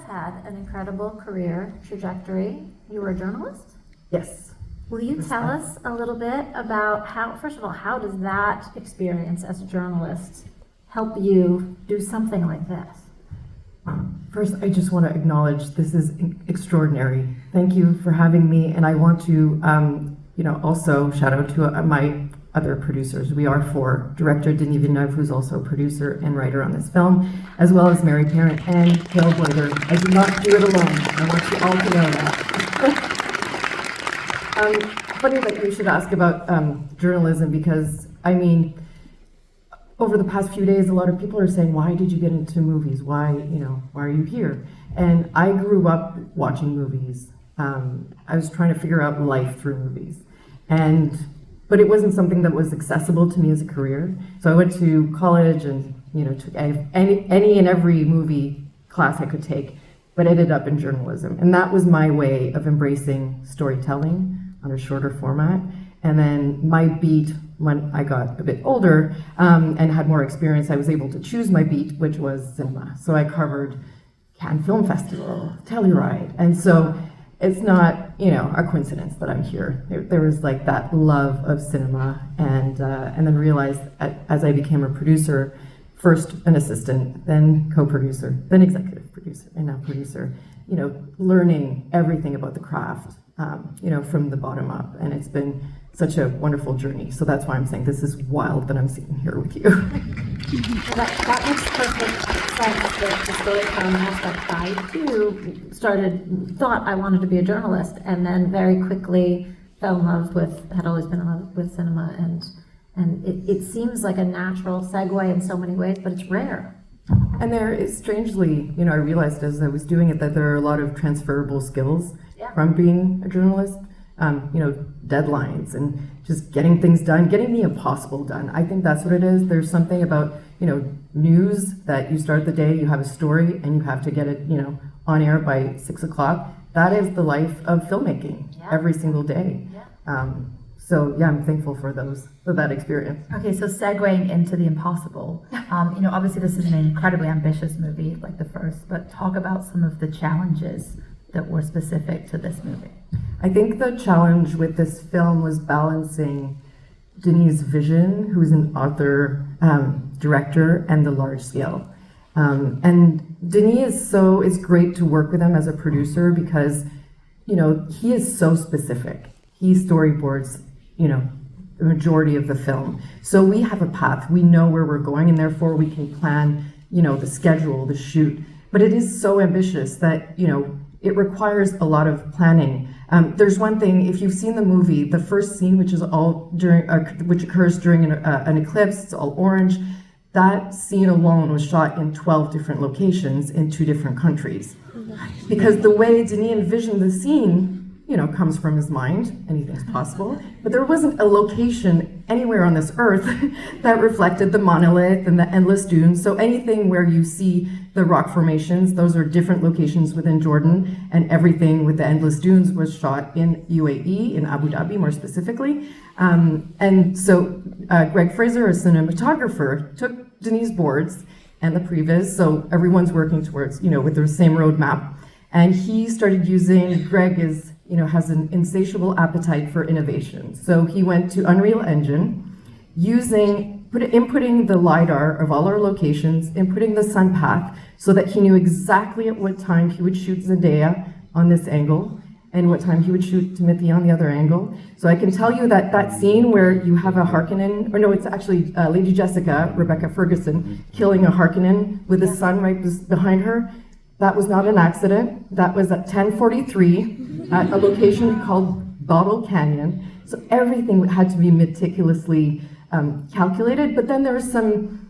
had an incredible career trajectory. You were a journalist? Yes. Will you tell us a little bit about how, first of all, how does that experience as a journalist help you do something like this? First, I just want to acknowledge this is extraordinary. Thank you for having me, and I want to, also shout out to my other producers. We are four: director Denis Villeneuve, who's also a producer and writer on this film, as well as Mary Parent and Carol Boyder. I did not do it alone. I want you all to know that. Funny that you should ask about journalism, because over the past few days, a lot of people are saying, why did you get into movies? Why are you here? And I grew up watching movies. I was trying to figure out life through movies. But it wasn't something that was accessible to me as a career. So I went to college and took any and every movie class I could take, but ended up in journalism. And that was my way of embracing storytelling on a shorter format. And then my beat, when I got a bit older and had more experience, I was able to choose my beat, which was cinema. So I covered Cannes Film Festival, Telluride. And so it's not, a coincidence that I'm here. There was like that love of cinema, and then realized as I became a producer, first an assistant, then co-producer, then executive producer, and now producer, learning everything about the craft, from the bottom up. And it's been such a wonderful journey. So that's why I'm saying this is wild that I'm sitting here with you. That makes perfect sense, the storytelling aspect. I too thought I wanted to be a journalist, and then very quickly fell in love had always been in love with cinema, and it seems like a natural segue in so many ways, but it's rare. And there is, strangely, I realized as I was doing it that there are a lot of transferable skills from being a journalist. Deadlines and just getting things done, getting the impossible done. I think that's what it is. There's something about, news that you start the day, you have a story, and you have to get it, on air by 6 o'clock. That is the life of filmmaking every single day. I'm thankful for that experience. Okay, so segueing into the impossible, obviously this is an incredibly ambitious movie, like the first, but talk about some of the challenges that were specific to this movie. I think the challenge with this film was balancing Denis' vision, who's an author, director, and the large scale. And Denis is great to work with him as a producer because, he is so specific. He storyboards, the majority of the film. So we have a path, we know where we're going, and therefore we can plan, the schedule, the shoot. But it is so ambitious that, it requires a lot of planning. There's one thing, if you've seen the movie, the first scene, which occurs during an eclipse, it's all orange. That scene alone was shot in 12 different locations in 2 different countries. Because the way Denis envisioned the scene, comes from his mind, anything's possible, but there wasn't a location anywhere on this earth that reflected the monolith and the endless dunes. So anything where you see the rock formations, those are different locations within Jordan, and everything with the endless dunes was shot in UAE, in Abu Dhabi more specifically. And so Greg Fraser, a cinematographer, took Denis' boards and the previs, so everyone's working towards, with the same roadmap. And he started using, Greg has an insatiable appetite for innovation. So he went to Unreal Engine, inputting the LiDAR of all our locations, inputting the sun path, so that he knew exactly at what time he would shoot Zendaya on this angle, and what time he would shoot Timothy on the other angle. So I can tell you that scene where you have a Harkonnen, or no, it's actually Lady Jessica, Rebecca Ferguson, killing a Harkonnen with the sun right behind her, that was not an accident. That was at 10:43 at a location called Bottle Canyon. So everything had to be meticulously calculated, but then there was some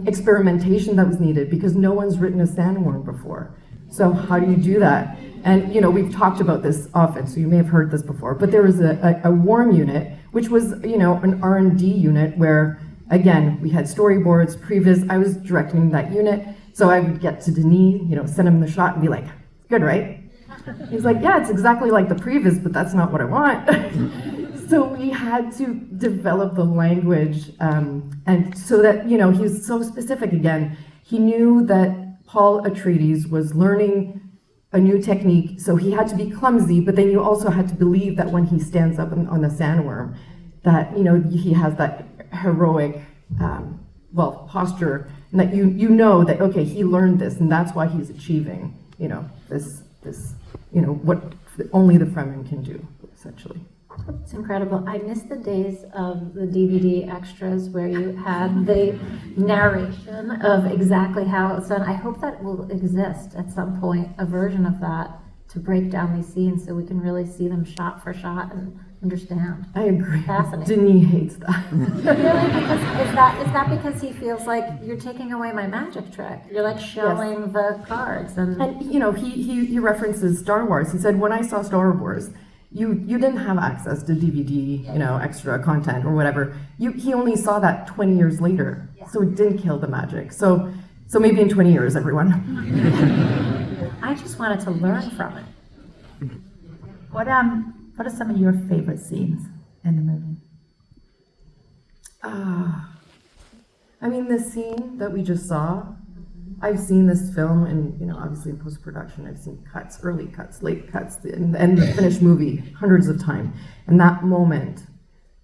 experimentation that was needed because no one's written a sandworm before. So how do you do that? And we've talked about this often, so you may have heard this before, but there was a worm unit, which was an R&D unit where, again, we had storyboards, previs, I was directing that unit. So I would get to Denis, send him the shot and be like, good, right? He's like, yeah, it's exactly like the previs, but that's not what I want. So we had to develop the language, and so that, he was so specific again. He knew that Paul Atreides was learning a new technique. So he had to be clumsy, but then you also had to believe that when he stands up on the sandworm, that, you know, he has that heroic, posture, and that you know that, okay, he learned this, and that's why he's achieving, you know, this, you know, what only the Fremen can do, essentially. It's incredible. I miss the days of the DVD extras where you had the narration of exactly how it's done. I hope that will exist at some point, a version of that to break down these scenes so we can really see them shot for shot and understand. I agree. Fascinating. Denis hates that. Really? Because is that because he feels like you're taking away my magic trick? You're like showing the cards And you know, he references Star Wars. He said, when I saw Star Wars, you didn't have access to DVD, you know, extra content or whatever. He only saw that 20 years later, so it didn't kill the magic. So maybe in 20 years, everyone. I just wanted to learn from it. What are some of your favorite scenes in the movie? I mean, the scene that we just saw, I've seen this film, and you know, obviously in post-production, I've seen cuts, early cuts, late cuts, and the finished movie hundreds of times. And that moment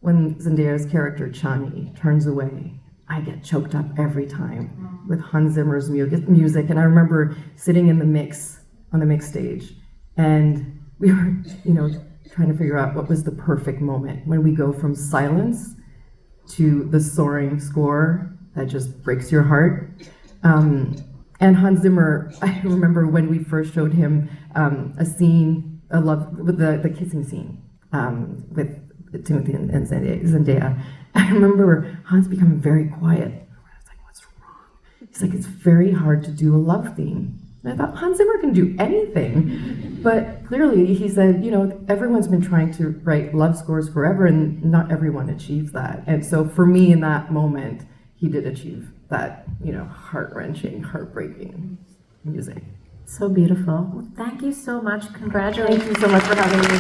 when Zendaya's character Chani turns away, I get choked up every time with Hans Zimmer's music. And I remember sitting in the mix on the mix stage, and we were, you know, trying to figure out what was the perfect moment when we go from silence to the soaring score that just breaks your heart. And Hans Zimmer, I remember when we first showed him a scene, with the kissing scene with Timothy and Zendaya. I remember Hans becoming very quiet. I was like, what's wrong? He's like, it's very hard to do a love theme. And I thought, Hans Zimmer can do anything. But clearly he said, you know, everyone's been trying to write love scores forever, and not everyone achieves that. And so for me in that moment, he did achieve that, you know, heart-wrenching, heartbreaking music. So beautiful. Well, thank you so much. Congratulations. Thank you so much for having me.